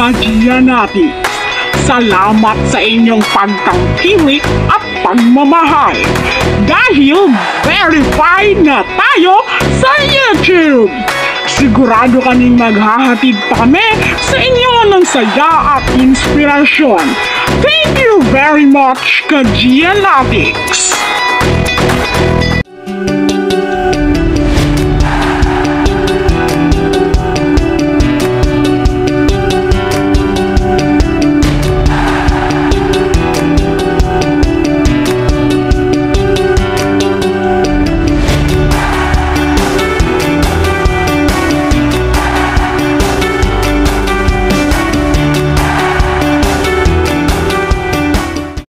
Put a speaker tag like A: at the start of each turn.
A: ka-Giannatic. Salamat sa inyong pagtangkilik at pagmamahal dahil verified na tayo sa YouTube. Sigurado kaming maghahatid pa kami sa inyo ng saya at inspirasyon. Thank you very much, ka-Giannatics!